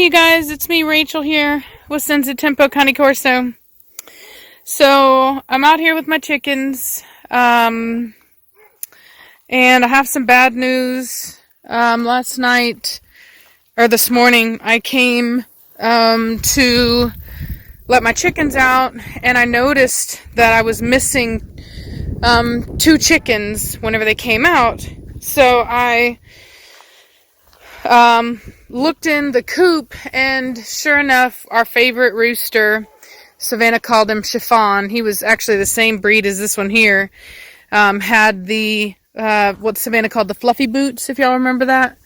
you guys, it's me, Rachel, here with Senza Tempo Cane Corso. So, I'm out here with my chickens, and I have some bad news. Last night, or this morning, I came to let my chickens out, and I noticed that I was missing 2 chickens whenever they came out. So I looked in the coop, and sure enough, our favorite rooster, Savannah called him Chiffon. He was actually the same breed as this one here. Had the what Savannah called the fluffy boots, if y'all remember that.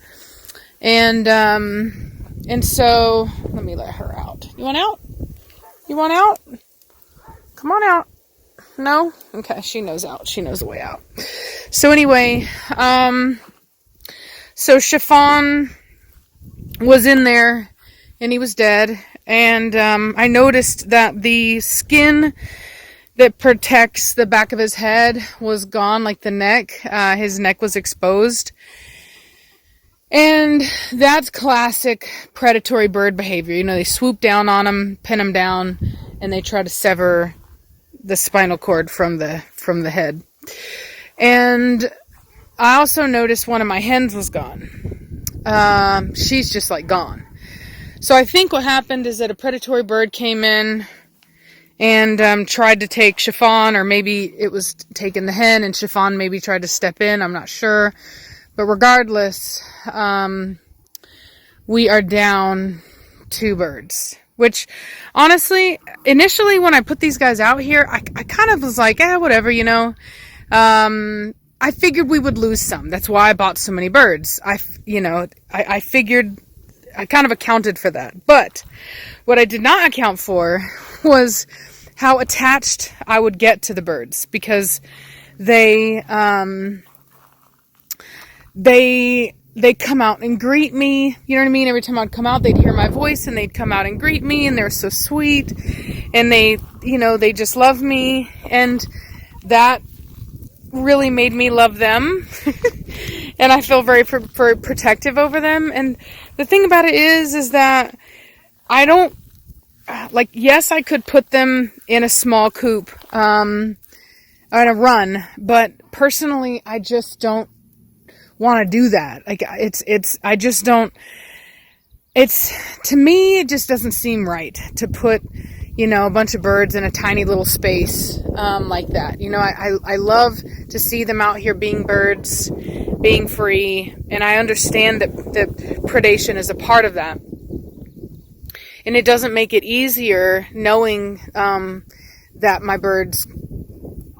And so let me let her out. You want out? You want out? Come on out. No? Okay, she knows out. She knows the way out. So anyway, so Chiffon was in there, and he was dead, and I noticed that the skin that protects the back of his head was gone, like the neck. His neck was exposed. And that's classic predatory bird behavior. You know, they swoop down on him, pin him down, and they try to sever the spinal cord from the head. And I also noticed one of my hens was gone. She's just like gone. So I think what happened is that a predatory bird came in and tried to take Chiffon, or maybe it was taking the hen and Chiffon maybe tried to step in. I'm not sure. But regardless, we are down 2 birds. Which, honestly, initially when I put these guys out here, I kind of was like, whatever, you know. I figured we would lose some. That's why I bought so many birds. I figured, I kind of accounted for that. But what I did not account for was how attached I would get to the birds. Because they come out and greet me, you know what I mean? Every time I'd come out, they'd hear my voice, and they'd come out and greet me, and they're so sweet, and they just love me, and that really made me love them, and I feel very protective over them. And the thing about it is that I don't, yes, I could put them in a small coop, on a run, but personally, I just don't want to do that. I just don't, to me, it just doesn't seem right to put, a bunch of birds in a tiny little space, like that. I love to see them out here being birds, being free, and I understand that predation is a part of that. And it doesn't make it easier knowing, that my birds,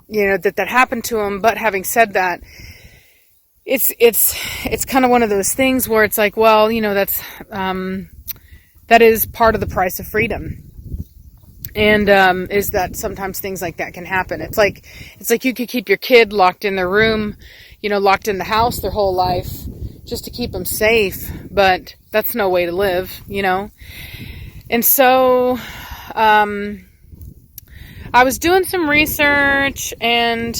that happened to them. But having said that, it's kind of one of those things where it's like, well, that is part of the price of freedom. And, is that sometimes things like that can happen. It's like you could keep your kid locked in their room, locked in the house their whole life just to keep them safe, but that's no way to live, And so, I was doing some research, and,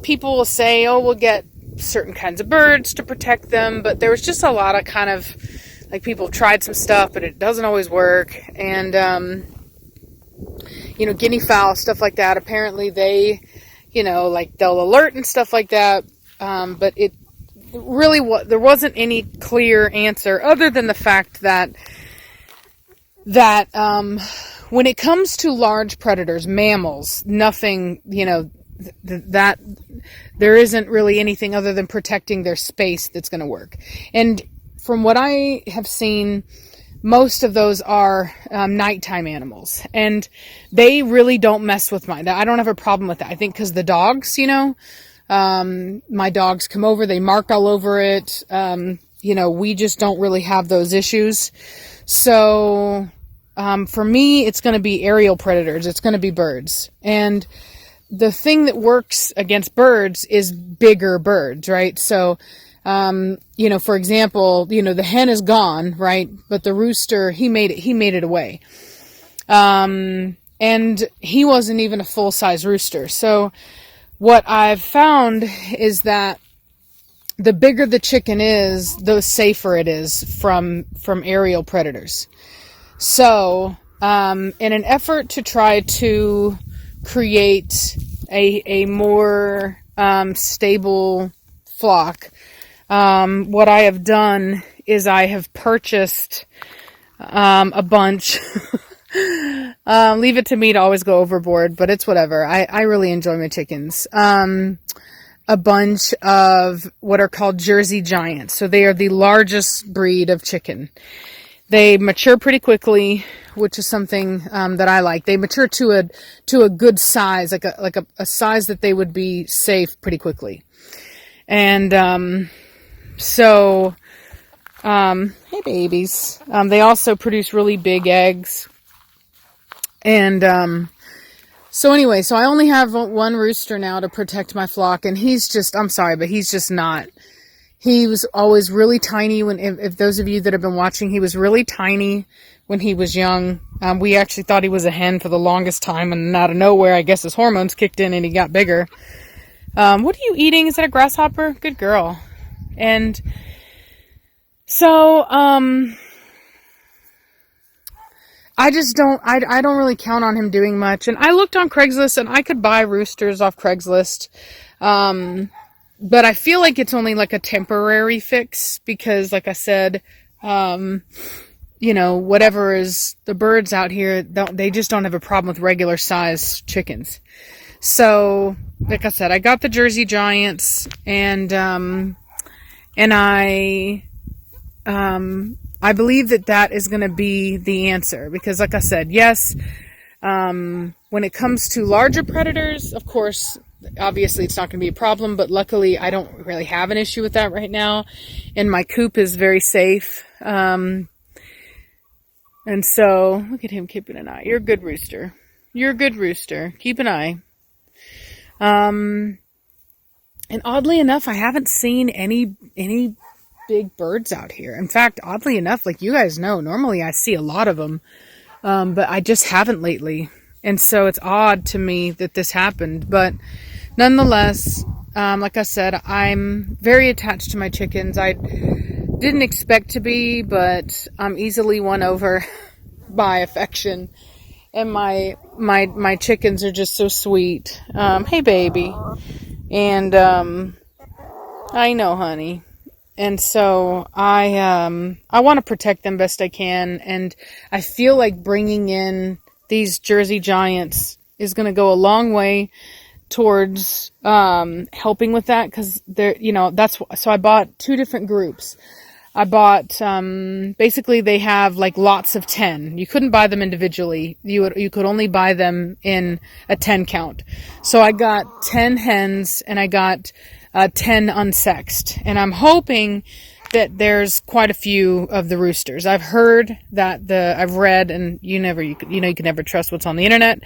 people will say, oh, we'll get certain kinds of birds to protect them, but there was just a lot of kind of, like, people tried some stuff, but it doesn't always work. And, guinea fowl, stuff like that, apparently they, they'll alert and stuff like that, but it really, there wasn't any clear answer other than the fact that when it comes to large predators, mammals, nothing, that there isn't really anything other than protecting their space that's going to work. And from what I have seen, most of those are nighttime animals, and they really don't mess with mine. I don't have a problem with that. I think because the dogs, my dogs come over, they mark all over it. We just don't really have those issues. So for me, it's going to be aerial predators. It's going to be birds. And the thing that works against birds is bigger birds, right? So, for example, the hen is gone, right? But the rooster, he made it away. And he wasn't even a full-size rooster. So what I've found is that the bigger the chicken is, the safer it is from aerial predators. So, in an effort to try to create a more stable flock, what I have done is I have purchased a bunch. Leave it to me to always go overboard, but it's whatever. I really enjoy my chickens. A bunch of what are called Jersey Giants. So they are the largest breed of chicken. They mature pretty quickly, which is something that I like. They mature to a good size, like a size that they would be safe pretty quickly. And hey babies. They also produce really big eggs. And so anyway, so I only have one rooster now to protect my flock, and he's just, I'm sorry, but he's just not. He was always really tiny if those of you that have been watching, he was really tiny when he was young. We actually thought he was a hen for the longest time, and out of nowhere, I guess his hormones kicked in and he got bigger. What are you eating? Is that a grasshopper? Good girl. And so, I don't really count on him doing much. And I looked on Craigslist and I could buy roosters off Craigslist. But I feel like it's only like a temporary fix because like I said, whatever is the birds out here, they just don't have a problem with regular size chickens. So like I said, I got the Jersey Giants and I believe that is going to be the answer because like I said, yes, when it comes to larger predators, of course, obviously it's not going to be a problem, but luckily I don't really have an issue with that right now. And my coop is very safe. And so look at him keeping an eye. You're a good rooster. You're a good rooster. Keep an eye. And oddly enough, I haven't seen any big birds out here. In fact, oddly enough, like you guys know, normally I see a lot of them, but I just haven't lately. And so it's odd to me that this happened, but nonetheless, like I said, I'm very attached to my chickens. I didn't expect to be, but I'm easily won over by affection. And my chickens are just so sweet. Hey baby. And, I know, honey. And so I want to protect them best I can. And I feel like bringing in these Jersey Giants is going to go a long way towards, helping with that. Cause they're, so I bought 2 different groups. I bought, basically they have like lots of 10. You couldn't buy them individually. You could only buy them in a 10 count. So I got 10 hens and I got 10 unsexed. And I'm hoping that there's quite a few of the roosters. I've heard that I've read, and you can never trust what's on the internet,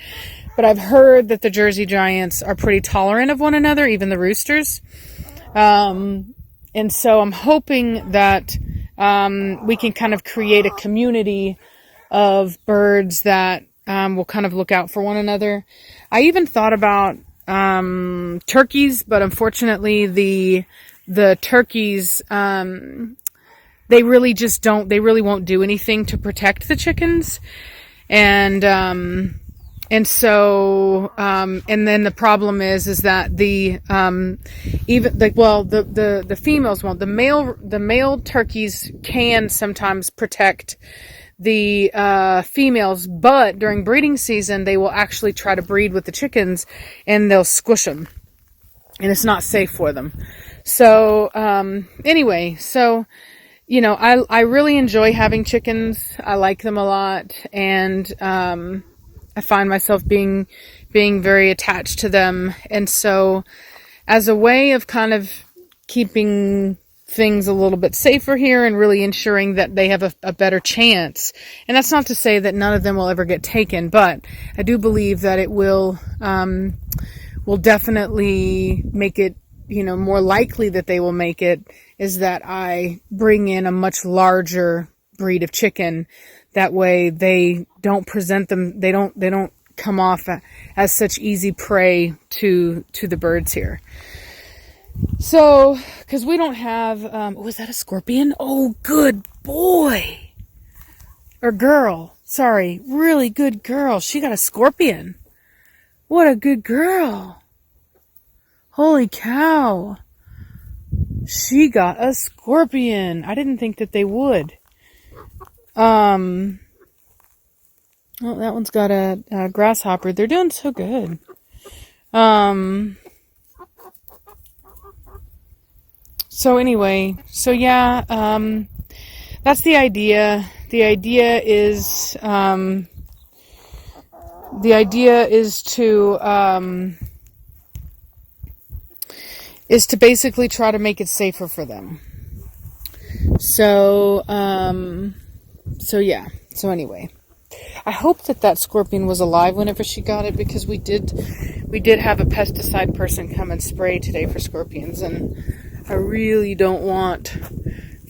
but I've heard that the Jersey Giants are pretty tolerant of one another, even the roosters. And so I'm hoping that, we can kind of create a community of birds that, will kind of look out for one another. I even thought about turkeys, but unfortunately the turkeys, they really won't do anything to protect the chickens. And so, and then the problem is that the females won't. The male turkeys can sometimes protect the females, but during breeding season, they will actually try to breed with the chickens and they'll squish them. And it's not safe for them. So, anyway, so, I really enjoy having chickens. I like them a lot. And, I find myself being very attached to them. And so as a way of kind of keeping things a little bit safer here and really ensuring that they have a better chance. And that's not to say that none of them will ever get taken, but I do believe that it will definitely make it, more likely that they will make it, is that I bring in a much larger breed of chicken. That way they don't present them, they don't come off as such easy prey to the birds here. So, because we don't have, was that a scorpion? Oh, good boy. Or girl. Sorry. Really good girl. She got a scorpion. What a good girl. Holy cow. She got a scorpion. I didn't think that they would. Well, that one's got a grasshopper. They're doing so good. So anyway, so yeah, that's the idea. The idea is to basically try to make it safer for them. So, yeah. So anyway, I hope that scorpion was alive whenever she got it, because we did have a pesticide person come and spray today for scorpions, and I really don't want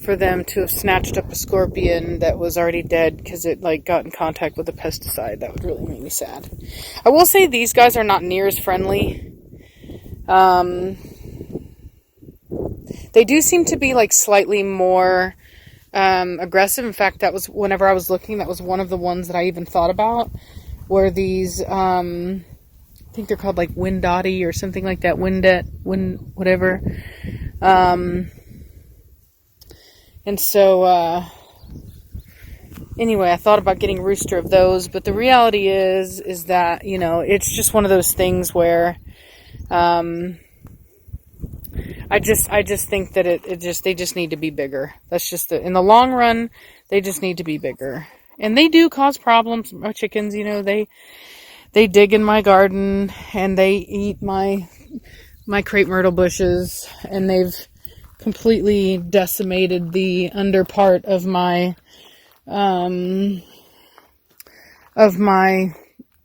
for them to have snatched up a scorpion that was already dead because it got in contact with a pesticide. That would really make me sad. I will say these guys are not near as friendly. They do seem to be slightly more aggressive. In fact, that was, whenever I was looking, that was one of the ones that I even thought about, were these, I think they're called Windati or something like that, whatever. And so, anyway, I thought about getting a rooster of those, but the reality is that, it's just one of those things where, I just think that they just need to be bigger. That's just in the long run, they just need to be bigger. And they do cause problems. My chickens, they dig in my garden and they eat my crepe myrtle bushes, and they've completely decimated the under part of my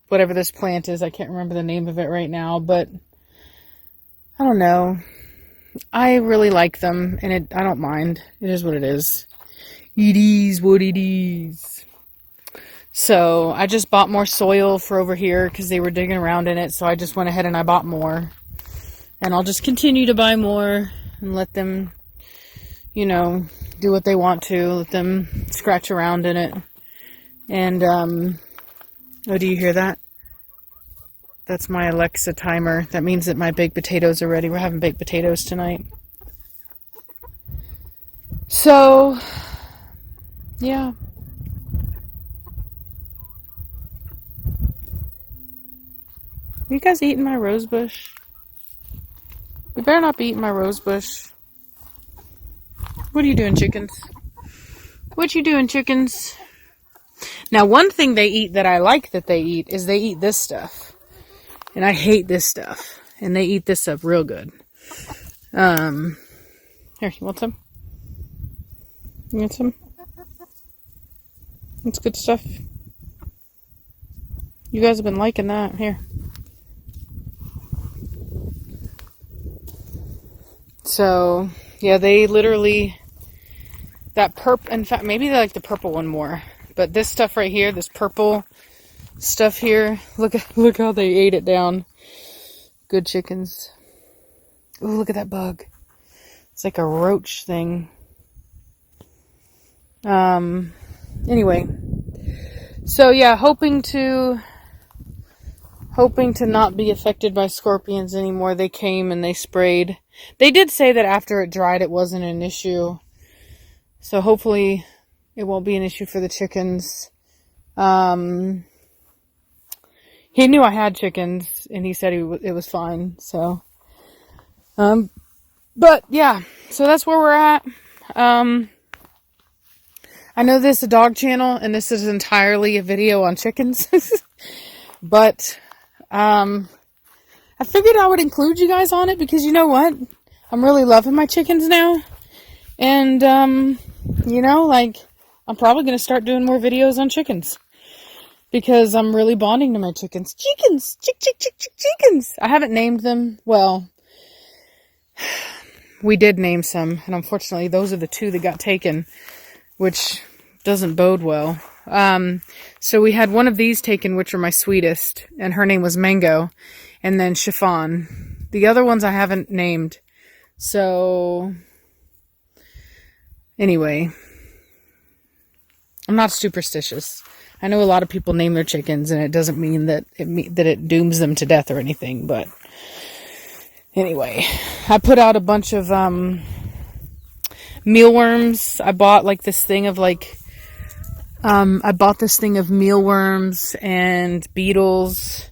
whatever this plant is. I can't remember the name of it right now, but I don't know. I really like them, and I don't mind. It is what it is. It is what it is. So I just bought more soil for over here because they were digging around in it. So I just went ahead and I bought more. And I'll just continue to buy more and let them, do what they want to. Let them scratch around in it. And, oh, do you hear that? That's my Alexa timer. That means that my baked potatoes are ready. We're having baked potatoes tonight. So, yeah. Are you guys eating my rose bush? You better not be eating my rose bush. What are you doing, chickens? What you doing, chickens? Now, one thing they eat that I like that they eat is they eat this stuff. And I hate this stuff. And they eat this stuff real good. Here, you want some? You want some? That's good stuff. You guys have been liking that. Here. So, yeah, they literally, in fact, maybe they like the purple one more. But this stuff right here, this purple stuff here, look how they ate it down. Good chickens. Ooh, look at that bug. It's like a roach thing. Anyway. So yeah, hoping to not be affected by scorpions anymore. They came and they sprayed. They did say that after it dried, it wasn't an issue. So hopefully it won't be an issue for the chickens. He knew I had chickens, and he said it was fine. So, but yeah, so that's where we're at. I know this is a dog channel, and this is entirely a video on chickens, but I figured I would include you guys on it because you know what? I'm really loving my chickens now, and I'm probably gonna start doing more videos on chickens. Because I'm really bonding to my chickens. Chickens! Chickens! I haven't named them. Well, we did name some. And unfortunately, those are the two that got taken. Which doesn't bode well. So we had one of these taken, which are my sweetest. And her name was Mango. And then Chiffon. The other ones I haven't named. So, Anyway, I'm not superstitious. I know a lot of people name their chickens, and it doesn't mean that it dooms them to death or anything. But anyway, I put out a bunch of mealworms. I bought like this thing of mealworms and beetles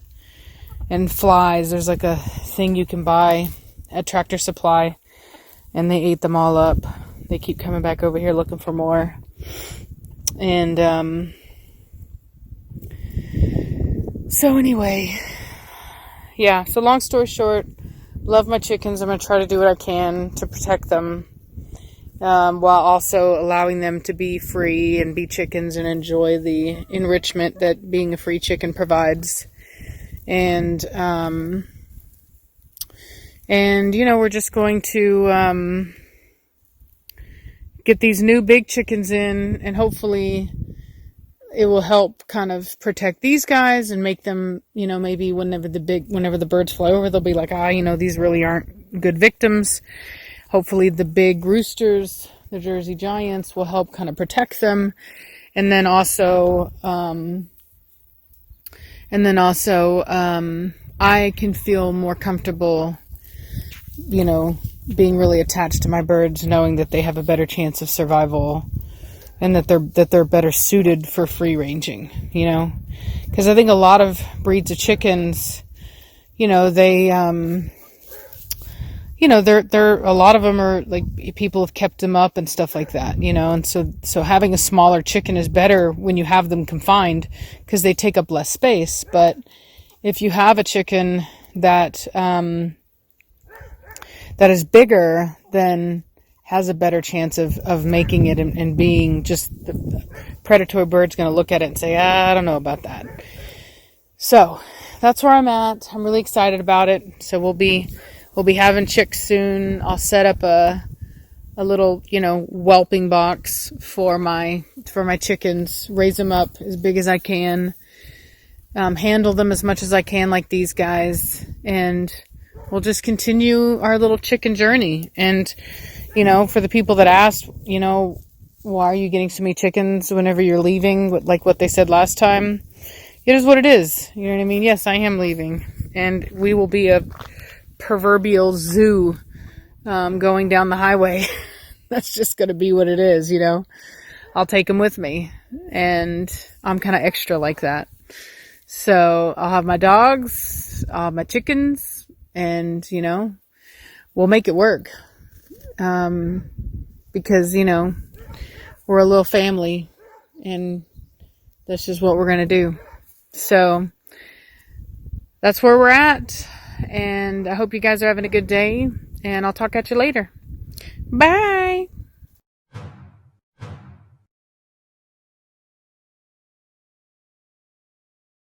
and flies. There's like a thing you can buy at Tractor Supply, and they ate them all up. They keep coming back over here looking for more. And so anyway, yeah, so long story short, love my chickens. I'm going to try to do what I can to protect them, while also allowing them to be free and be chickens and enjoy the enrichment that being a free chicken provides. And you know, we're just going to get these new big chickens in, and hopefully it will help kind of protect these guys and make them, you know, maybe whenever the birds fly over, they'll be like, you know, these really aren't good victims. Hopefully the big roosters, the Jersey Giants, will help kind of protect them. And then also, I can feel more comfortable, you know, being really attached to my birds, knowing that they have a better chance of survival and that they're better suited for free ranging, you know, because I think a lot of breeds of chickens, you know, they, you know, they're a lot of them are like, people have kept them up and stuff like that, you know, and so having a smaller chicken is better when you have them confined because they take up less space. But if you have a chicken that is bigger, then has a better chance of making it and being just the predatory bird's going to look at it and say, I don't know about that. So that's where I'm at. I'm really excited about it. So we'll be having chicks soon. I'll set up a little, you know, whelping box for my chickens, raise them up as big as I can, handle them as much as I can like these guys, and we'll just continue our little chicken journey. And, you know, for the people that asked, you know, why are you getting so many chickens whenever you're leaving, like what they said last time, it is what it is. You know what I mean? Yes, I am leaving, and we will be a proverbial zoo going down the highway. That's just going to be what it is, you know. I'll take them with me, and I'm kind of extra like that. So I'll have my dogs, I'll have my chickens, and, you know, we'll make it work. Because, you know, we're a little family, and that's just what we're going to do. So that's where we're at. And I hope you guys are having a good day, and I'll talk at you later. Bye.